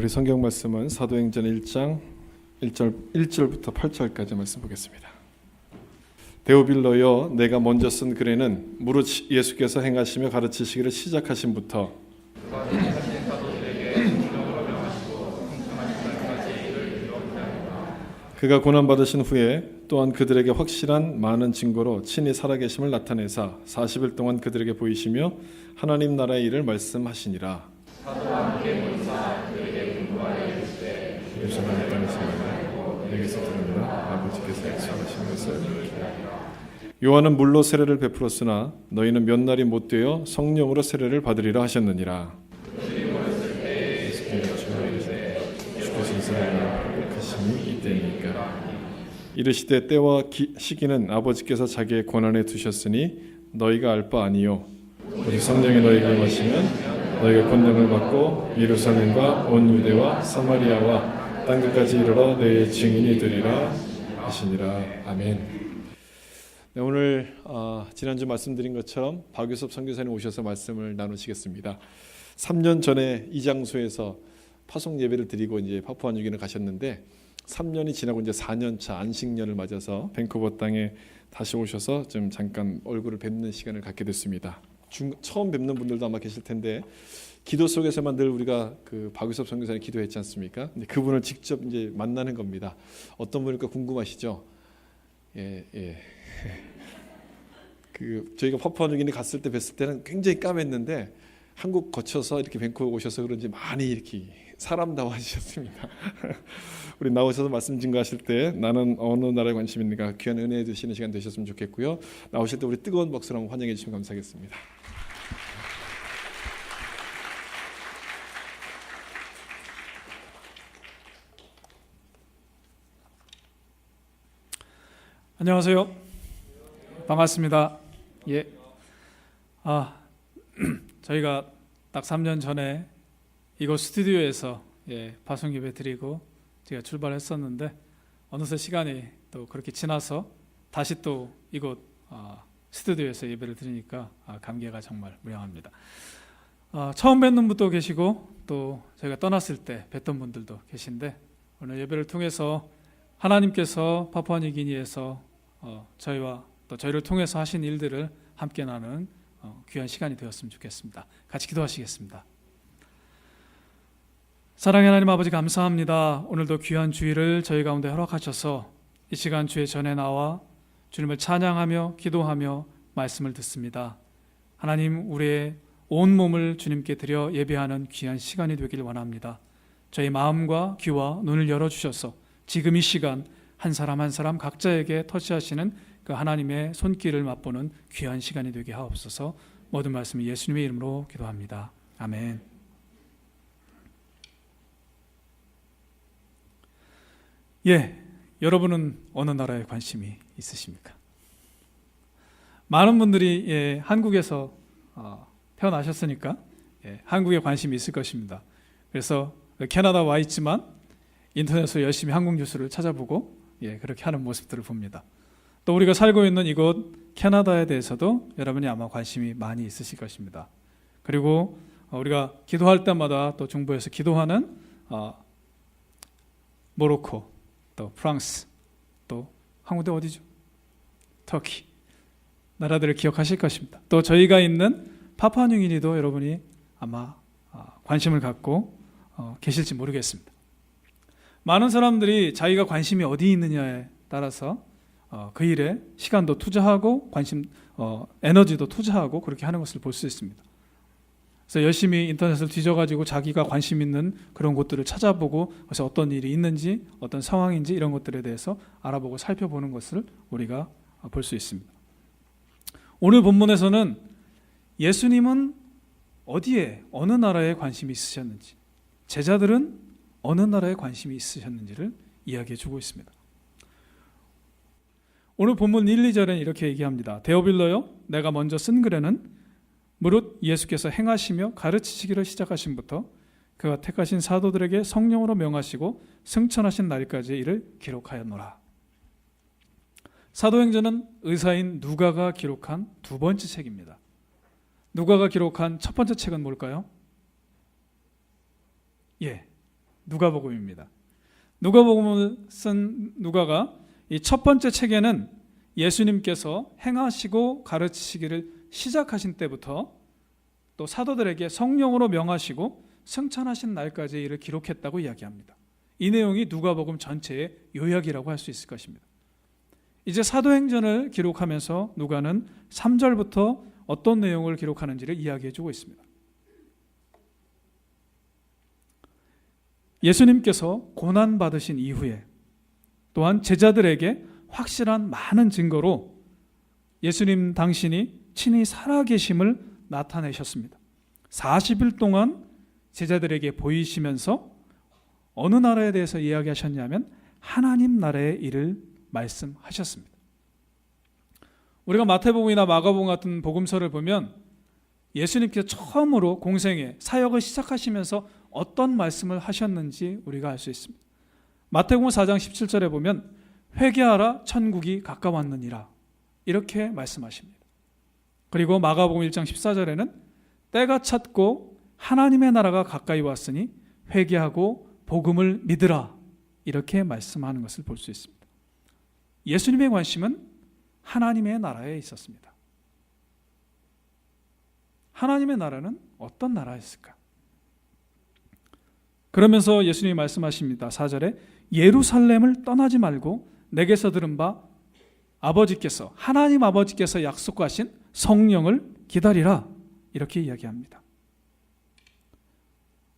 우리 성경 말씀은 사도행전 1장 1절부터 8절까지 말씀 보겠습니다. 데오빌로여, 내가 먼저 쓴 글에는 무릇 예수께서 행하시며 가르치시기를 시작하신부터 그가 고난받으신 후에 또한 그들에게 확실한 많은 증거로 친히 살아계심을 나타내사 40일 동안 그들에게 보이시며 하나님 나라의 일을 말씀하시니라. 사도와 함께 본사 그들에게 분부하여 이르시되 예루살렘 땅에서 말하고 내게서 들으라 아버지께서 약속하신 것을 기다리라. 요한은 물로 세례를 베풀었으나 너희는 몇 날이 못 되어 성령으로 세례를 받으리라 하셨느니라. 그들이 모였을 때 예수께서 이르시되 주께서 이스라엘을 택하심이 이때이니까. 이르시되 때와 시기는 아버지께서 자기의 권한에 두셨으니 너희가 알 바 아니요 오직 성령이 너희에게 임하시면 너희가 권능을 받고 예루살렘과 온 유대와 사마리아와 땅끝까지 이르러 내 증인이 되리라 하시니라. 아멘. 네, 오늘 지난주 말씀드린 것처럼 박유섭 선교사님 오셔서 말씀을 나누시겠습니다. 3년 전에 이 장소에서 파송 예배를 드리고 이제 파푸아뉴기니를 가셨는데 3년이 지나고 이제 4년차 안식년을 맞아서 밴쿠버 땅에 다시 오셔서 좀 잠깐 얼굴을 뵙는 시간을 갖게 됐습니다. 처음 뵙는 분들도 아마 계실 텐데 기도 속에서만 늘 우리가 그 박유섭 선교사님 기도했지 않습니까? 근데 그분을 직접 이제 만나는 겁니다. 어떤 분일까 궁금하시죠? 예. 그 저희가 파푸아뉴기니 갔을 때 뵀을 때는 굉장히 까맸는데 한국 거쳐서 이렇게 밴쿠버 오셔서 그런지 많이 이렇게 사람다워지셨습니다. 우리 나오셔서 말씀 증거하실 때 나는 어느 나라에 관심 있는가 귀한 은혜 주시는 시간 되셨으면 좋겠고요. 나오실 때 우리 뜨거운 박수로 한번 환영해 주시면 감사하겠습니다. 안녕하세요. 반갑습니다. 예. 저희가 딱 3년 전에 이곳 스튜디오에서 파송 예배 드리고 제가 출발했었는데 어느새 시간이 또 그렇게 지나서 다시 또 이곳 스튜디오에서 예배를 드리니까 감개가 정말 무량합니다. 처음 뵙는 분도 계시고 또 저희가 떠났을 때 뵀던 분들도 계신데 오늘 예배를 통해서 하나님께서 파푸아뉴기니에서 저희와 또 저희를 통해서 하신 일들을 함께 나누는 귀한 시간이 되었으면 좋겠습니다. 같이 기도하시겠습니다. 사랑의 하나님 아버지 감사합니다. 오늘도 귀한 주일을 저희 가운데 허락하셔서 이 시간 주의 전에 나와 주님을 찬양하며 기도하며 말씀을 듣습니다. 하나님, 우리의 온 몸을 주님께 드려 예배하는 귀한 시간이 되길 원합니다. 저희 마음과 귀와 눈을 열어주셔서 지금 이 시간 한 사람 한 사람 각자에게 터치하시는 그 하나님의 손길을 맛보는 귀한 시간이 되게 하옵소서. 모든 말씀 예수님의 이름으로 기도합니다. 아멘. 여러분은 어느 나라에 관심이 있으십니까? 많은 분들이 한국에서 태어나셨으니까 한국에 관심이 있을 것입니다. 그래서 캐나다 와 있지만 인터넷으로 열심히 한국 뉴스를 찾아보고 그렇게 하는 모습들을 봅니다. 또 우리가 살고 있는 이곳 캐나다에 대해서도 여러분이 아마 관심이 많이 있으실 것입니다. 그리고 우리가 기도할 때마다 또 중보에서 기도하는 모로코, 또 프랑스, 또 한국도 어디죠? 터키 나라들을 기억하실 것입니다. 또 저희가 있는 파푸아뉴기니도 여러분이 아마 관심을 갖고 계실지 모르겠습니다. 많은 사람들이 자기가 관심이 어디 있느냐에 따라서 그 일에 시간도 투자하고 에너지도 투자하고 그렇게 하는 것을 볼 수 있습니다. 그래서 열심히 인터넷을 뒤져가지고 자기가 관심 있는 그런 곳들을 찾아보고 그래서 어떤 일이 있는지 어떤 상황인지 이런 것들에 대해서 알아보고 살펴보는 것을 우리가 볼 수 있습니다. 오늘 본문에서는 예수님은 어디에 어느 나라에 관심이 있으셨는지 제자들은 어느 나라에 관심이 있으셨는지를 이야기해 주고 있습니다. 오늘 본문 1, 2절에는 이렇게 얘기합니다. 데오빌로여, 내가 먼저 쓴 글에는 무릇 예수께서 행하시며 가르치시기를 시작하신부터 그가 택하신 사도들에게 성령으로 명하시고 승천하신 날까지의 일을 기록하였노라. 사도행전은 의사인 누가가 기록한 두 번째 책입니다. 누가가 기록한 첫 번째 책은 뭘까요? 누가복음입니다. 누가복음을 쓴 누가가 이 첫 번째 책에는 예수님께서 행하시고 가르치시기를 시작하신 때부터 또 사도들에게 성령으로 명하시고 승천하신 날까지의 일을 기록했다고 이야기합니다. 이 내용이 누가복음 전체의 요약이라고 할 수 있을 것입니다. 이제 사도행전을 기록하면서 누가는 3절부터 어떤 내용을 기록하는지를 이야기해 주고 있습니다. 예수님께서 고난받으신 이후에 또한 제자들에게 확실한 많은 증거로 예수님 당신이 친히 살아계심을 나타내셨습니다. 40일 동안 제자들에게 보이시면서 어느 나라에 대해서 이야기하셨냐면 하나님 나라의 일을 말씀하셨습니다. 우리가 마태복음이나 마가복음 같은 복음서를 보면 예수님께서 처음으로 공생애 사역을 시작하시면서 어떤 말씀을 하셨는지 우리가 알 수 있습니다. 마태복음 4장 17절에 보면 회개하라 천국이 가까웠느니라 이렇게 말씀하십니다. 그리고 마가복음 1장 14절에는 때가 찼고 하나님의 나라가 가까이 왔으니 회개하고 복음을 믿으라 이렇게 말씀하는 것을 볼 수 있습니다. 예수님의 관심은 하나님의 나라에 있었습니다. 하나님의 나라는 어떤 나라였을까? 그러면서 예수님이 말씀하십니다. 4절에 예루살렘을 떠나지 말고 내게서 들은 바 아버지께서 하나님 아버지께서 약속하신 성령을 기다리라 이렇게 이야기합니다.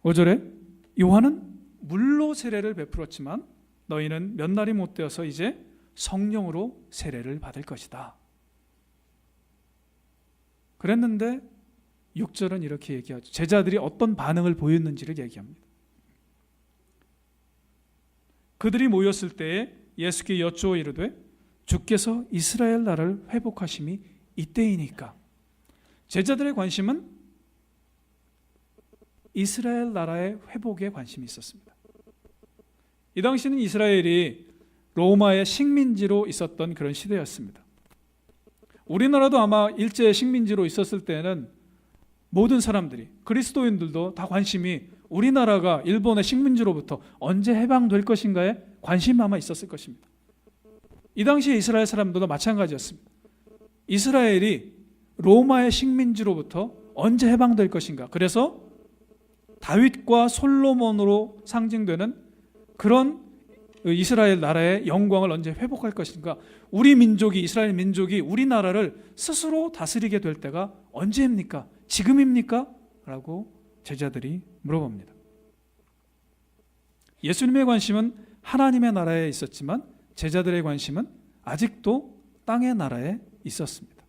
5절에 요한은 물로 세례를 베풀었지만 너희는 몇 날이 못 되어서 이제 성령으로 세례를 받을 것이다. 그랬는데 6절은 이렇게 얘기하죠. 제자들이 어떤 반응을 보였는지를 얘기합니다. 그들이 모였을 때에 예수께 여쭈어 이르되 주께서 이스라엘 나라를 회복하심이 이때이니까. 제자들의 관심은 이스라엘 나라의 회복에 관심이 있었습니다. 이 당시는 이스라엘이 로마의 식민지로 있었던 그런 시대였습니다. 우리나라도 아마 일제의 식민지로 있었을 때는 모든 사람들이 그리스도인들도 다 관심이 우리나라가 일본의 식민지로부터 언제 해방될 것인가에 관심이 아마 있었을 것입니다. 이 당시에 이스라엘 사람들도 마찬가지였습니다. 이스라엘이 로마의 식민지로부터 언제 해방될 것인가. 그래서 다윗과 솔로몬으로 상징되는 그런 이스라엘 나라의 영광을 언제 회복할 것인가. 우리 민족이 이스라엘 민족이 우리나라를 스스로 다스리게 될 때가 언제입니까? 지금입니까? 라고 제자들이 물어봅니다. 예수님의 관심은 하나님의 나라에 있었지만 제자들의 관심은 아직도 땅의 나라에 있었습니다.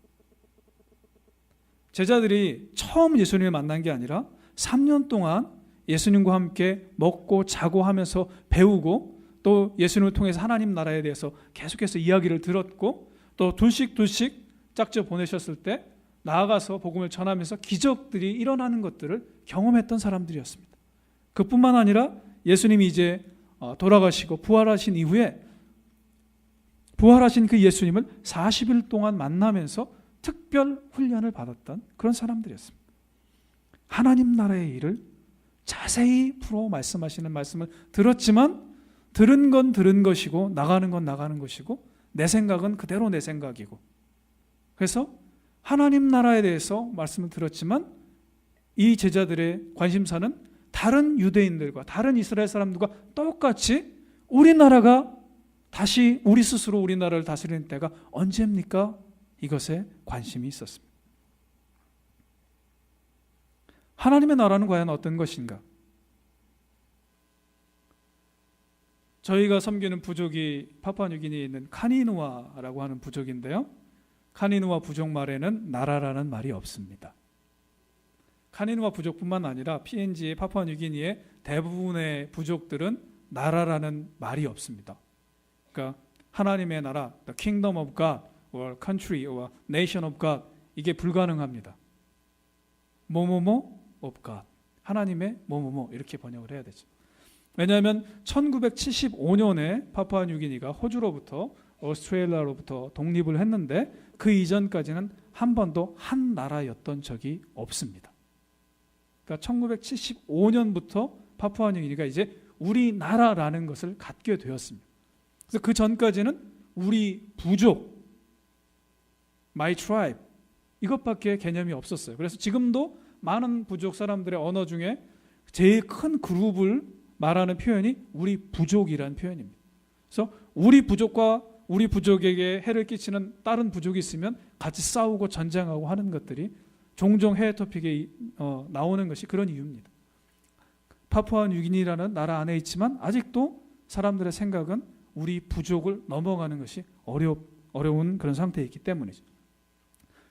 제자들이 처음 예수님을 만난 게 아니라 3년 동안 예수님과 함께 먹고 자고 하면서 배우고 또 예수님을 통해서 하나님 나라에 대해서 계속해서 이야기를 들었고 또 둘씩 짝져 보내셨을 때 나아가서 복음을 전하면서 기적들이 일어나는 것들을 경험했던 사람들이었습니다. 그뿐만 아니라 예수님이 이제 돌아가시고 부활하신 이후에 부활하신 그 예수님을 40일 동안 만나면서 특별 훈련을 받았던 그런 사람들이었습니다. 하나님 나라의 일을 자세히 풀어 말씀하시는 말씀을 들었지만 들은 건 들은 것이고 나가는 건 나가는 것이고 내 생각은 그대로 내 생각이고 그래서 하나님 나라에 대해서 말씀을 들었지만 이 제자들의 관심사는 다른 유대인들과 다른 이스라엘 사람들과 똑같이 우리나라가 다시 우리 스스로 우리나라를 다스리는 때가 언제입니까? 이것에 관심이 있었습니다. 하나님의 나라는 과연 어떤 것인가? 저희가 섬기는 부족이 파푸아뉴기니에 있는 카니누아라고 하는 부족인데요. 카니누아 부족 말에는 나라라는 말이 없습니다. 카니누아 부족뿐만 아니라 PNG의 파푸아뉴기니의 대부분의 부족들은 나라라는 말이 없습니다. 그러니까 하나님의 나라, the kingdom of God, or country, or nation of God 이게 불가능합니다. 뭐뭐뭐 of God, 하나님의 뭐뭐뭐 이렇게 번역을 해야 되죠. 왜냐하면 1975년에 파푸아뉴기니가 호주로부터 오스트레일리아로부터 독립을 했는데 그 이전까지는 한 번도 한 나라였던 적이 없습니다. 그러니까 1975년부터 파푸아뉴기니가 이제 우리나라라는 것을 갖게 되었습니다. 그래서 그 전까지는 우리 부족, my tribe 이것밖에 개념이 없었어요. 그래서 지금도 많은 부족 사람들의 언어 중에 제일 큰 그룹을 말하는 표현이 우리 부족이라는 표현입니다. 그래서 우리 부족과 우리 부족에게 해를 끼치는 다른 부족이 있으면 같이 싸우고 전쟁하고 하는 것들이 종종 해외 토픽에 나오는 것이 그런 이유입니다. 파푸아뉴기니라는 나라 안에 있지만 아직도 사람들의 생각은 우리 부족을 넘어가는 것이 어려운 그런 상태에 있기 때문이죠.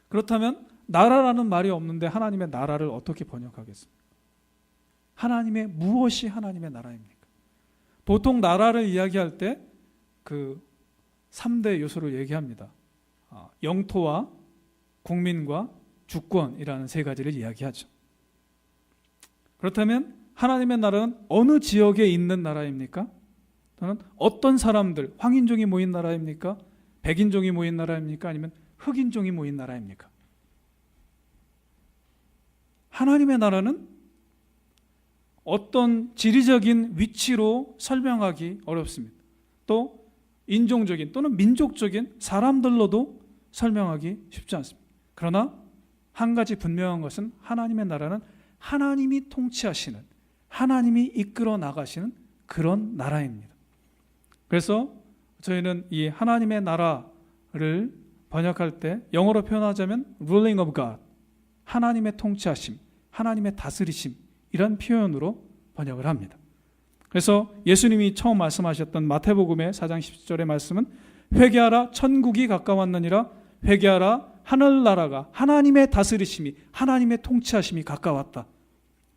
그렇다면 나라라는 말이 없는데 하나님의 나라를 어떻게 번역하겠습니까? 하나님의 무엇이 하나님의 나라입니까? 보통 나라를 이야기할 때 그 3대 요소를 얘기합니다. 영토와 국민과 주권이라는 세 가지를 이야기하죠. 그렇다면 하나님의 나라는 어느 지역에 있는 나라입니까? 또는 어떤 사람들, 황인종이 모인 나라입니까? 백인종이 모인 나라입니까? 아니면 흑인종이 모인 나라입니까? 하나님의 나라는 어떤 지리적인 위치로 설명하기 어렵습니다. 또 인종적인 또는 민족적인 사람들로도 설명하기 쉽지 않습니다. 그러나 한 가지 분명한 것은 하나님의 나라는 하나님이 통치하시는, 하나님이 이끌어 나가시는 그런 나라입니다. 그래서 저희는 이 하나님의 나라를 번역할 때 영어로 표현하자면 ruling of God, 하나님의 통치하심, 하나님의 다스리심 이런 표현으로 번역을 합니다. 그래서 예수님이 처음 말씀하셨던 마태복음의 4장 10절의 말씀은 회개하라 천국이 가까웠느니라, 회개하라 하늘나라가 하나님의 다스리심이, 하나님의 통치하심이 가까웠다.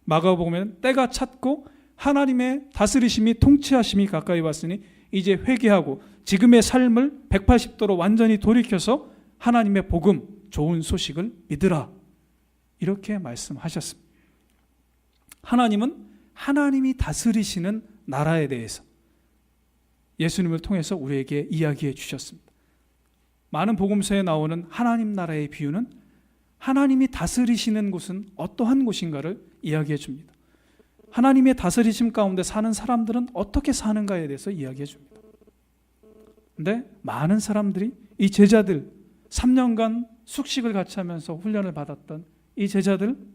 마가복음에는 때가 찼고 하나님의 다스리심이, 통치하심이 가까이 왔으니 이제 회개하고 지금의 삶을 180도로 완전히 돌이켜서 하나님의 복음, 좋은 소식을 믿으라. 이렇게 말씀하셨습니다. 하나님은 하나님이 다스리시는 나라에 대해서 예수님을 통해서 우리에게 이야기해 주셨습니다. 많은 복음서에 나오는 하나님 나라의 비유는 하나님이 다스리시는 곳은 어떠한 곳인가를 이야기해 줍니다. 하나님의 다스리심 가운데 사는 사람들은 어떻게 사는가에 대해서 이야기해 줍니다. 그런데 많은 사람들이 이 제자들 3년간 숙식을 같이 하면서 훈련을 받았던 이 제자들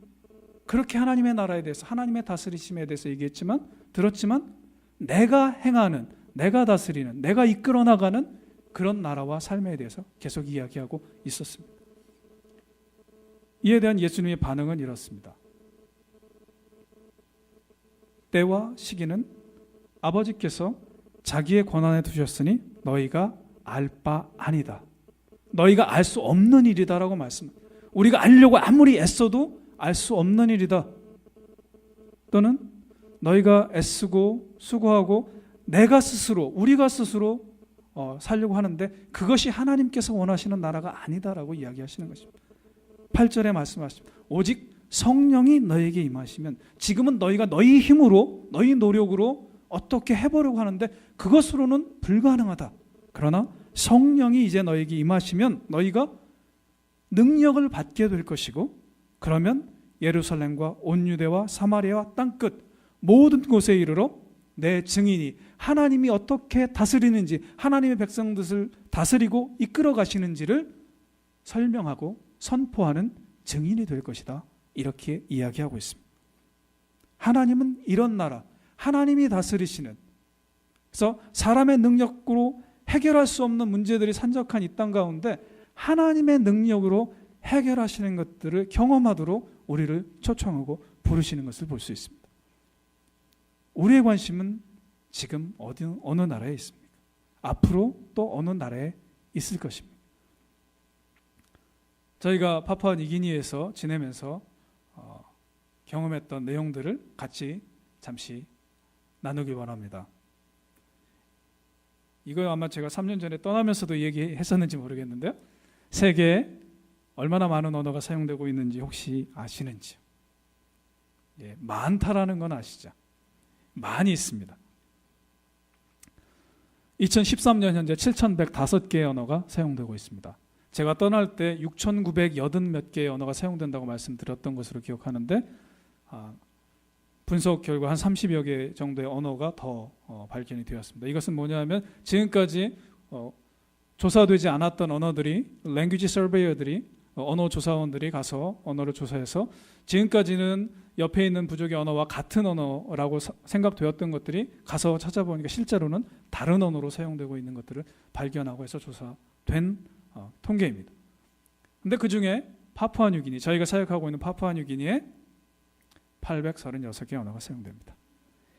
그렇게 하나님의 나라에 대해서, 하나님의 다스리심에 대해서 얘기했지만, 들었지만 내가 행하는, 내가 다스리는, 내가 이끌어 나가는 그런 나라와 삶에 대해서 계속 이야기하고 있었습니다. 이에 대한 예수님의 반응은 이렇습니다. 때와 시기는 아버지께서 자기의 권한에 두셨으니 너희가 알 바 아니다. 너희가 알 수 없는 일이다라고 말씀합니다. 우리가 알려고 아무리 애써도 알 수 없는 일이다. 또는 너희가 애쓰고 수고하고 내가 스스로, 우리가 스스로 살려고 하는데 그것이 하나님께서 원하시는 나라가 아니다라고 이야기하시는 것입니다. 8절에 말씀하십니다. 오직 성령이 너희에게 임하시면, 지금은 너희가 너희 힘으로, 너희 노력으로 어떻게 해보려고 하는데 그것으로는 불가능하다. 그러나 성령이 이제 너희에게 임하시면 너희가 능력을 받게 될 것이고, 그러면 예루살렘과 온 유대와 사마리아와 땅끝 모든 곳에 이르러 내 증인이, 하나님이 어떻게 다스리는지, 하나님의 백성들을 다스리고 이끌어 가시는지를 설명하고 선포하는 증인이 될 것이다. 이렇게 이야기하고 있습니다. 하나님은 이런 나라, 하나님이 다스리시는, 그래서 사람의 능력으로 해결할 수 없는 문제들이 산적한 이 땅 가운데 하나님의 능력으로 해결하시는 것들을 경험하도록 우리를 초청하고 부르시는 것을 볼 수 있습니다. 우리의 관심은 지금 어느 나라에 있습니까? 앞으로 또 어느 나라에 있을 것입니다. 저희가 파푸아뉴기니에서 지내면서 경험했던 내용들을 같이 잠시 나누기 원합니다. 이거 아마 제가 3년 전에 떠나면서도 얘기했었는지 모르겠는데요. 세계에 얼마나 많은 언어가 사용되고 있는지 혹시 아시는지요? 예, 많다라는 건 아시죠? 많이 있습니다. 2013년 현재 7,105개의 언어가 사용되고 있습니다. 제가 떠날 때 6,980몇 개의 언어가 사용된다고 말씀드렸던 것으로 기억하는데 분석 결과 한 30여 개 정도의 언어가 더 발견이 되었습니다. 이것은 뭐냐면 지금까지 조사되지 않았던 언어들이 랭귀지 서베이어들이 언어 조사원들이 가서 언어를 조사해서 지금까지는 옆에 있는 부족의 언어와 같은 언어라고 생각되었던 것들이 가서 찾아보니까 실제로는 다른 언어로 사용되고 있는 것들을 발견하고 해서 조사된 통계입니다. 근데 그 중에 파푸아뉴기니, 저희가 사역하고 있는 파푸아뉴기니에 836개 언어가 사용됩니다.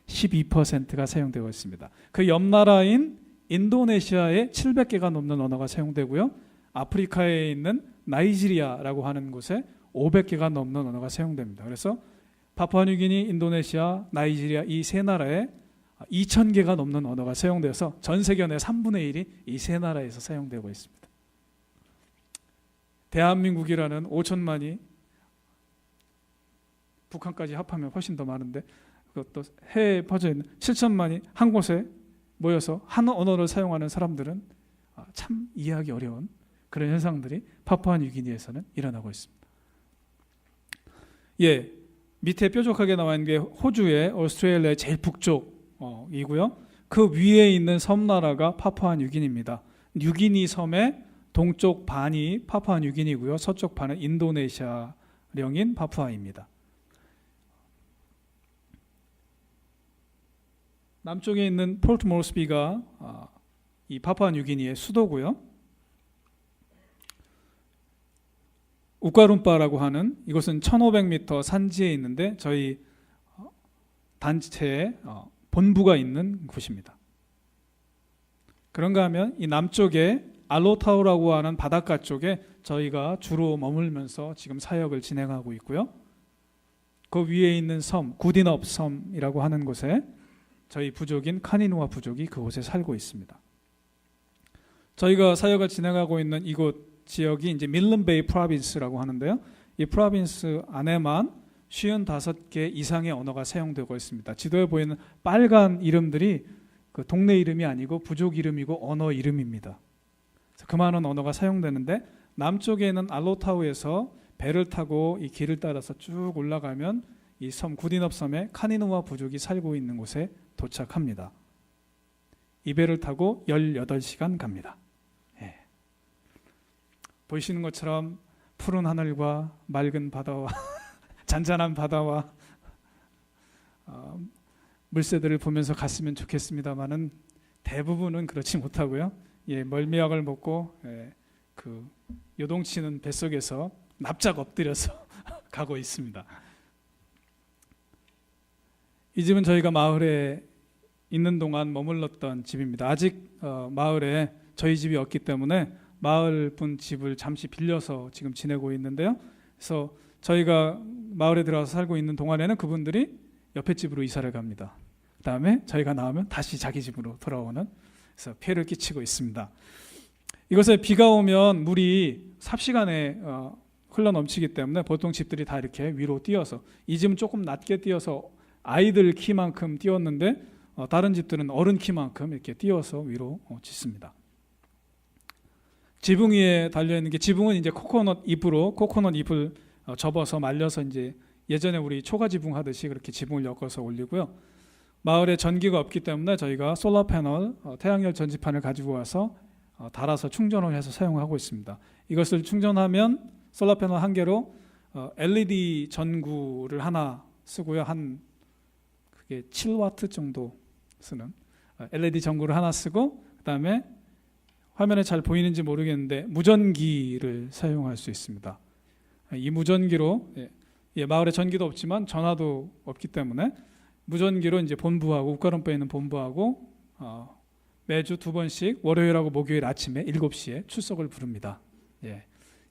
12%가 사용되고 있습니다. 그 옆 나라인 인도네시아에 700개가 넘는 언어가 사용되고요. 아프리카에 있는 나이지리아라고 하는 곳에 500개가 넘는 언어가 사용됩니다. 그래서 파푸아뉴기니, 인도네시아, 나이지리아 이 세 나라에 2,000개가 넘는 언어가 사용돼서 전 세계 언어의 3분의 1이 이 세 나라에서 사용되고 있습니다. 대한민국이라는 5천만이 북한까지 합하면 훨씬 더 많은데 그것도 해외에 퍼져 있는 7천만이 한 곳에 모여서 한 언어를 사용하는 사람들은 참 이해하기 어려운 그런 현상들이 파푸아뉴기니에서는 일어나고 있습니다. 예, 밑에 뾰족하게 나와 있는 게 호주의 오스트레일리아의 제일 북쪽이고요. 그 위에 있는 섬나라가 파푸아뉴기니입니다. 뉴기니 섬의 동쪽 반이 파푸아뉴기니고요. 서쪽 반은 인도네시아령인 파푸아입니다. 남쪽에 있는 포르트 모르스비가 이 파푸아뉴기니의 수도고요. 우카룸바라고 하는 이곳은 1500m 산지에 있는데 저희 단체의 본부가 있는 곳입니다. 그런가 하면 이 남쪽에 알로타우라고 하는 바닷가 쪽에 저희가 주로 머물면서 지금 사역을 진행하고 있고요. 그 위에 있는 섬, 구디넙 섬이라고 하는 곳에 저희 부족인 카니누아 부족이 그곳에 살고 있습니다. 저희가 사역을 진행하고 있는 이곳 지역이 이제 밀런베이 프로빈스라고 하는데요. 이 프로빈스 안에만 55개 이상의 언어가 사용되고 있습니다. 지도에 보이는 빨간 이름들이 그 동네 이름이 아니고 부족 이름이고 언어 이름입니다. 그 많은 언어가 사용되는데 남쪽에 있는 알로타우에서 배를 타고 이 길을 따라서 쭉 올라가면 이 섬 구디넙 섬에 카니누아 부족이 살고 있는 곳에 도착합니다. 이 배를 타고 18시간 갑니다. 예. 보이시는 것처럼 푸른 하늘과 맑은 바다와 잔잔한 바다와 물새들을 보면서 갔으면 좋겠습니다만은 대부분은 그렇지 못하고요. 예, 멀미약을 먹고 그 요동치는 뱃속에서 납작 엎드려서 가고 있습니다. 이 집은 저희가 마을에 있는 동안 머물렀던 집입니다. 아직 마을에 저희 집이 없기 때문에 마을 분 집을 잠시 빌려서 지금 지내고 있는데요. 그래서 저희가 마을에 들어와서 살고 있는 동안에는 그분들이 옆에 집으로 이사를 갑니다. 그 다음에 저희가 나오면 다시 자기 집으로 돌아오는, 그래서 피해를 끼치고 있습니다. 이곳에 비가 오면 물이 삽시간에 흘러 넘치기 때문에 보통 집들이 다 이렇게 위로 띄어서, 이 집은 조금 낮게 띄어서 아이들 키만큼 띄웠는데 다른 집들은 어른 키만큼 이렇게 띄어서 위로 짓습니다. 지붕 위에 달려 있는 게, 지붕은 이제 코코넛 잎을 접어서 말려서 이제 예전에 우리 초가 지붕 하듯이 그렇게 지붕을 엮어서 올리고요. 마을에 전기가 없기 때문에 저희가 솔라 패널, 태양열 전지판을 가지고 와서 달아서 충전을 해서 사용하고 있습니다. 이것을 충전하면 솔라 패널 한 개로 LED 전구를 하나 쓰고요. 한 그게 7와트 정도 쓰는 LED 전구를 하나 쓰고, 그다음에 화면에 잘 보이는지 모르겠는데 무전기를 사용할 수 있습니다. 이 무전기로 마을에 전기도 없지만 전화도 없기 때문에 무전기로 이제 본부하고 우카룸바에 있는 본부하고 매주 2번씩 월요일하고 목요일 아침에 7시에 출석을 부릅니다. 예.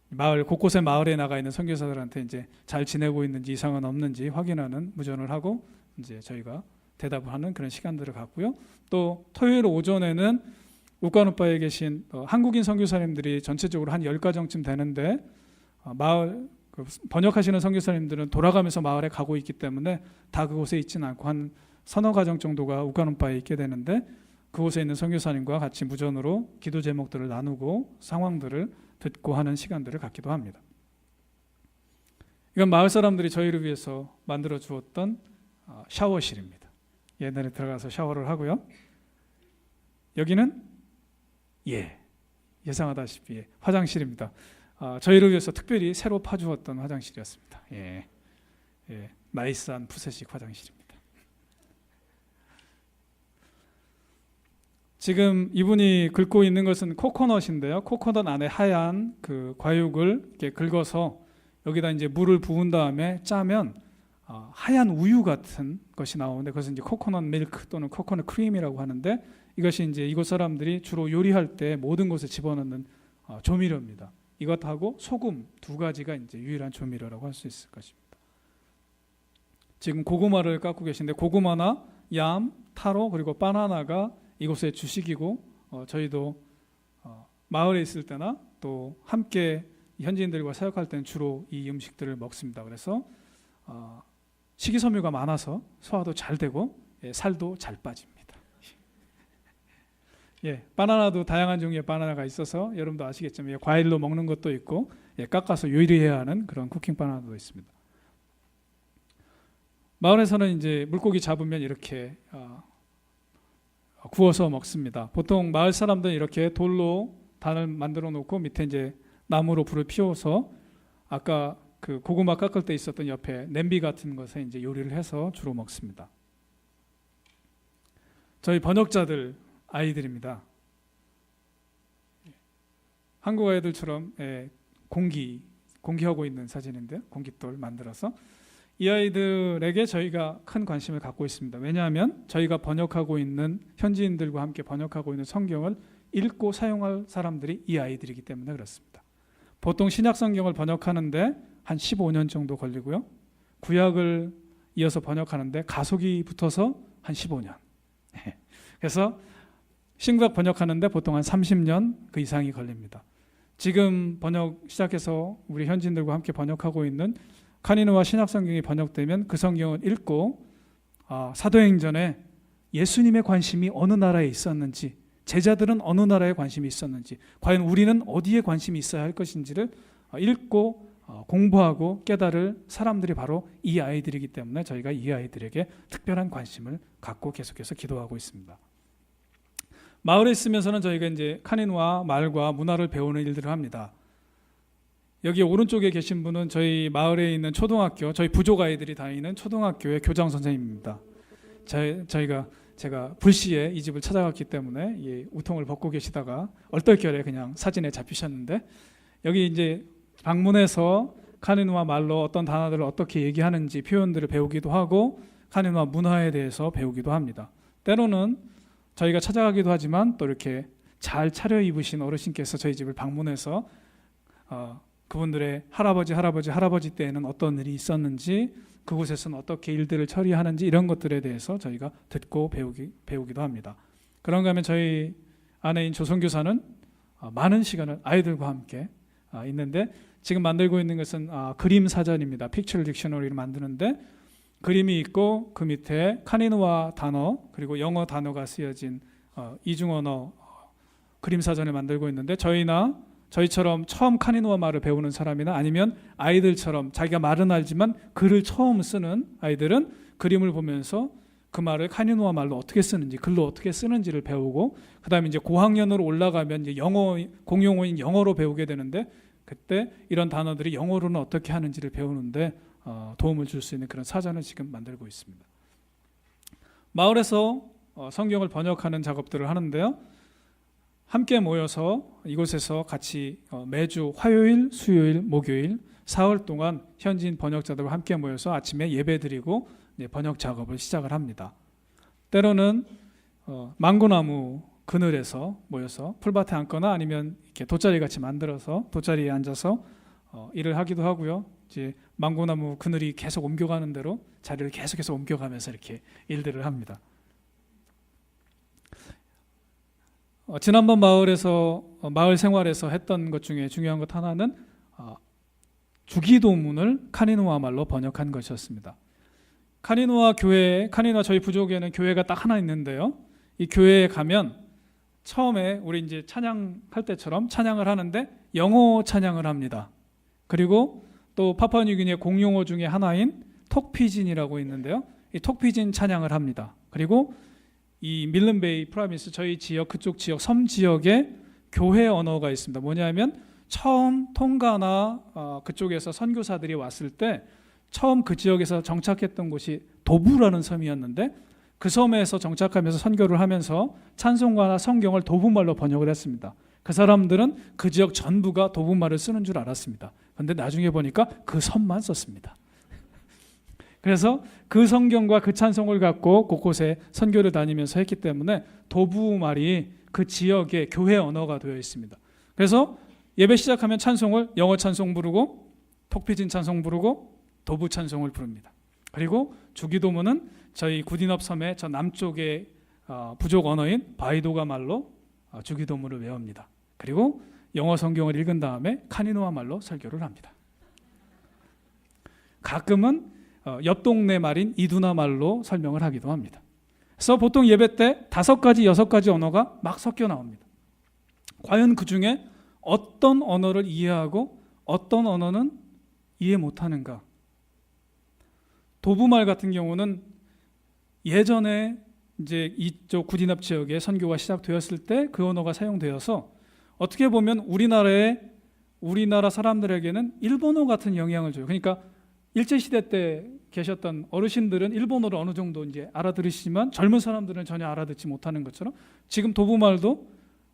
마을 곳곳에 마을에 나가 있는 선교사들한테 이제 잘 지내고 있는지 이상은 없는지 확인하는 무전을 하고 이제 저희가 대답을 하는 그런 시간들을 갖고요. 또 토요일 오전에는 우카룸바에 계신 한국인 선교사님들이 전체적으로 한 10가정쯤 되는데 마을 번역하시는 선교사님들은 돌아가면서 마을에 가고 있기 때문에 다 그곳에 있지는 않고 한 서너 가정 정도가 우카룸바에 있게 되는데, 그곳에 있는 선교사님과 같이 무전으로 기도 제목들을 나누고 상황들을 듣고 하는 시간들을 갖기도 합니다. 이건 마을 사람들이 저희를 위해서 만들어 주었던 샤워실입니다. 옛날에 들어가서 샤워를 하고요. 여기는 예상하다시피 화장실입니다. 저희를 위해서 특별히 새로 파주었던 화장실이었습니다. 나이스한 푸세식 화장실입니다. 지금 이분이 긁고 있는 것은 코코넛인데요. 코코넛 안에 하얀 그 과육을 이렇게 긁어서 여기다 이제 물을 부은 다음에 짜면 하얀 우유 같은 것이 나오는데 그것은 이제 코코넛 밀크 또는 코코넛 크림이라고 하는데 이것이 이제 이곳 사람들이 주로 요리할 때 모든 것에 집어넣는 조미료입니다. 이것하고 소금 두 가지가 이제 유일한 조미료라고 할 수 있을 것입니다. 지금 고구마를 깎고 계신데 고구마나 얌, 타로 그리고 바나나가 이곳의 주식이고 저희도 마을에 있을 때나 또 함께 현지인들과 사역할 때는 주로 이 음식들을 먹습니다. 그래서 식이섬유가 많아서 소화도 잘 되고 살도 잘 빠집니다. 바나나도 다양한 종류의 바나나가 있어서 여러분도 아시겠지만 과일로 먹는 것도 있고 깎아서 요리해야 하는 그런 쿠킹 바나나도 있습니다. 마을에서는 이제 물고기 잡으면 이렇게 구워서 먹습니다. 보통 마을 사람들은 이렇게 돌로 단을 만들어 놓고 밑에 이제 나무로 불을 피워서 아까 그 고구마 깎을 때 있었던 옆에 냄비 같은 것에 이제 요리를 해서 주로 먹습니다. 저희 번역자들 아이들입니다. 한국 아이들처럼 공기하고 있는 사진인데요. 공깃돌 만들어서 이 아이들에게 저희가 큰 관심을 갖고 있습니다. 왜냐하면 저희가 번역하고 있는 현지인들과 함께 번역하고 있는 성경을 읽고 사용할 사람들이 이 아이들이기 때문에 그렇습니다. 보통 신약 성경을 번역하는데 한 15년 정도 걸리고요. 구약을 이어서 번역하는데 가속이 붙어서 한 15년. 그래서 신구약 번역하는데 보통 한 30년 그 이상이 걸립니다. 지금 번역 시작해서 우리 현지인들과 함께 번역하고 있는 카니누와 신약 성경이 번역되면 그 성경을 읽고 사도행전에 예수님의 관심이 어느 나라에 있었는지, 제자들은 어느 나라에 관심이 있었는지, 과연 우리는 어디에 관심이 있어야 할 것인지를 읽고 공부하고 깨달을 사람들이 바로 이 아이들이기 때문에 저희가 이 아이들에게 특별한 관심을 갖고 계속해서 기도하고 있습니다. 마을에 있으면서는 저희가 이제 카니누아 말과 문화를 배우는 일들을 합니다. 여기 오른쪽에 계신 분은 저희 마을에 있는 초등학교, 저희 부족 아이들이 다니는 초등학교의 교장 선생님입니다. 제가 불시에 이 집을 찾아갔기 때문에 이 우통을 벗고 계시다가 얼떨결에 그냥 사진에 잡히셨는데 여기 이제 방문해서 카니누아 말로 어떤 단어들을 어떻게 얘기하는지 표현들을 배우기도 하고 카니누아 문화에 대해서 배우기도 합니다. 때로는 저희가 찾아가기도 하지만 또 이렇게 잘 차려입으신 어르신께서 저희 집을 방문해서 그분들의 할아버지 때에는 어떤 일이 있었는지 그곳에서는 어떻게 일들을 처리하는지 이런 것들에 대해서 저희가 듣고 배우기도 합니다. 그런가 하면 저희 아내인 조선교사는 많은 시간을 아이들과 함께 있는데 지금 만들고 있는 것은 그림 사전입니다. 픽처 딕셔너리를 만드는데 그림이 있고 그 밑에 카니누아 단어 그리고 영어 단어가 쓰여진 이중언어 그림 사전을 만들고 있는데 저희처럼 처음 카니누아 말을 배우는 사람이나 아니면 아이들처럼 자기가 말은 알지만 글을 처음 쓰는 아이들은 그림을 보면서 그 말을 카니누아 말로 어떻게 쓰는지 글로 어떻게 쓰는지를 배우고 그 다음에 이제 고학년으로 올라가면 이제 공용어인 영어로 배우게 되는데 그때 이런 단어들이 영어로는 어떻게 하는지를 배우는데 도움을 줄 수 있는 그런 사전을 지금 만들고 있습니다. 마을에서 성경을 번역하는 작업들을 하는데요. 함께 모여서 이곳에서 같이 매주 화요일, 수요일, 목요일 사흘 동안 현지인 번역자들과 함께 모여서 아침에 예배드리고 번역 작업을 시작을 합니다. 때로는 망고나무 그늘에서 모여서 풀밭에 앉거나 아니면 이렇게 돗자리 같이 만들어서 돗자리에 앉아서 일을 하기도 하고요. 이제 망고나무 그늘이 계속 옮겨가는 대로 자리를 계속해서 옮겨가면서 이렇게 일들을 합니다. 지난번 마을 생활에서 했던 것 중에 중요한 것 하나는 주기도문을 카니누아 말로 번역한 것이었습니다. 카니누아 저희 부족에는 교회가 딱 하나 있는데요. 이 교회에 가면 처음에 우리 이제 찬양할 때처럼 찬양을 하는데 영어 찬양을 합니다. 그리고 또 파푸아뉴기니의 공용어 중에 하나인 톡피진이라고 있는데요. 이 톡피진 찬양을 합니다. 그리고 이 밀른베이 프라빈스 저희 지역 그쪽 지역 섬 지역에 교회 언어가 있습니다. 뭐냐면 처음 통가나 그쪽에서 선교사들이 왔을 때 처음 그 지역에서 정착했던 곳이 도부라는 섬이었는데 그 섬에서 정착하면서 선교를 하면서 찬송가나 성경을 도부말로 번역을 했습니다. 그 사람들은 그 지역 전부가 도부말을 쓰는 줄 알았습니다. 그런데 나중에 보니까 그 섬만 썼습니다. 그래서 그 성경과 그 찬송을 갖고 곳곳에 선교를 다니면서 했기 때문에 도부말이 그 지역의 교회 언어가 되어 있습니다. 그래서 예배 시작하면 찬송을 영어 찬송 부르고 톡피진 찬송 부르고 도부 찬송을 부릅니다. 그리고 주기도문은 저희 구디넙 섬의 저 남쪽의 부족 언어인 바이도가 말로 주기도문을 외웁니다. 그리고 영어 성경을 읽은 다음에 카니누아 말로 설교를 합니다. 가끔은 옆 동네 말인 이두나 말로 설명을 하기도 합니다. 그래서 보통 예배 때 5가지, 6가지 언어가 막 섞여 나옵니다. 과연 그 중에 어떤 언어를 이해하고 어떤 언어는 이해 못하는가? 도부말 같은 경우는 예전에 이제 이쪽 구디납 지역에 선교가 시작되었을 때 그 언어가 사용되어서 어떻게 보면 우리나라 사람들에게는 일본어 같은 영향을 줘요. 그러니까 일제시대 때 계셨던 어르신들은 일본어를 어느 정도 이제 알아들으시지만 젊은 사람들은 전혀 알아듣지 못하는 것처럼 지금 도부말도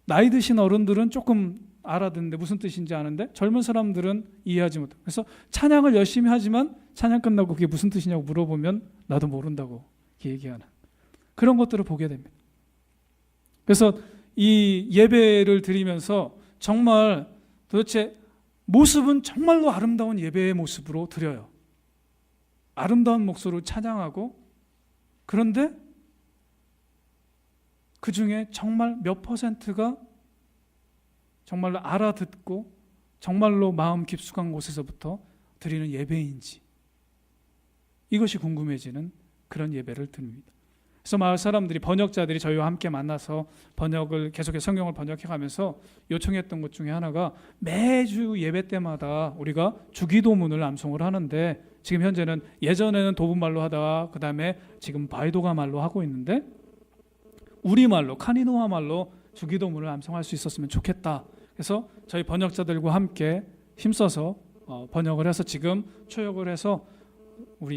나이 드신 어른들은 조금 알아듣는데 무슨 뜻인지 아는데 젊은 사람들은 이해하지 못해요. 그래서 찬양을 열심히 하지만 찬양 끝나고 그게 무슨 뜻이냐고 물어보면 나도 모른다고 얘기하는 그런 것들을 보게 됩니다. 그래서 이 예배를 드리면서 정말 도대체 모습은 정말로 아름다운 예배의 모습으로 드려요. 아름다운 목소리로 찬양하고 그런데 그 중에 정말 몇 %가 정말로 알아듣고 정말로 마음 깊숙한 곳에서부터 드리는 예배인지 이것이 궁금해지는 그런 예배를 드립니다. 그래서 마을 사람들이 번역자들이 저희와 함께 만나서 번역을 계속해서 성경을 번역해가면서 요청했던 것 중에 하나가 매주 예배 때마다 우리가 주기도문을 암송을 하는데 지금 현재는 예전에는 도부말로 하다가 그 다음에 지금 바이도가 말로 하고 있는데 우리말로 카니누아 말로 주기도문을 암송할 수 있었으면 좋겠다. 그래서 저희 번역자들과 함께 힘써서 번역을 해서 지금 초역을 해서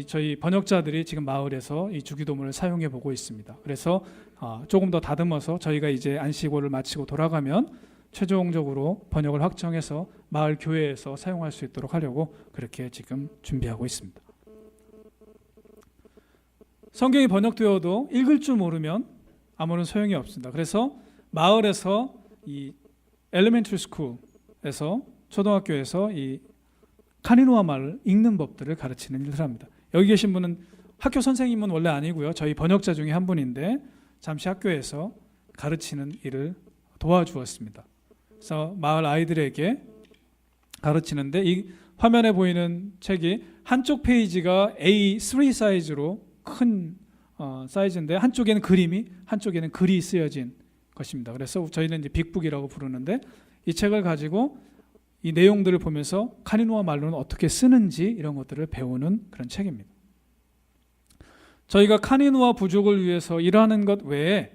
저희 번역자들이 지금 마을에서 이 주기도문을 사용해 보고 있습니다. 그래서 조금 더 다듬어서 저희가 이제 안식월을 마치고 돌아가면 최종적으로 번역을 확정해서 마을 교회에서 사용할 수 있도록 하려고 그렇게 지금 준비하고 있습니다. 성경이 번역되어도 읽을 줄 모르면 아무런 소용이 없습니다. 그래서 마을에서 이 엘리멘터리 스쿨에서 초등학교에서 이 카니누아 말을 읽는 법들을 가르치는 일을 합니다. 여기 계신 분은 학교 선생님은 원래 아니고요. 저희 번역자 중에 한 분인데 잠시 학교에서 가르치는 일을 도와주었습니다. 그래서 마을 아이들에게 가르치는데 이 화면에 보이는 책이 한쪽 페이지가 A3 사이즈로 큰 사이즈인데 한쪽에는 그림이 한쪽에는 글이 쓰여진 것입니다. 그래서 저희는 이제 빅북이라고 부르는데 이 책을 가지고 이 내용들을 보면서 카니누아 말로는 어떻게 쓰는지 이런 것들을 배우는 그런 책입니다. 저희가 카니누아 부족을 위해서 일하는 것 외에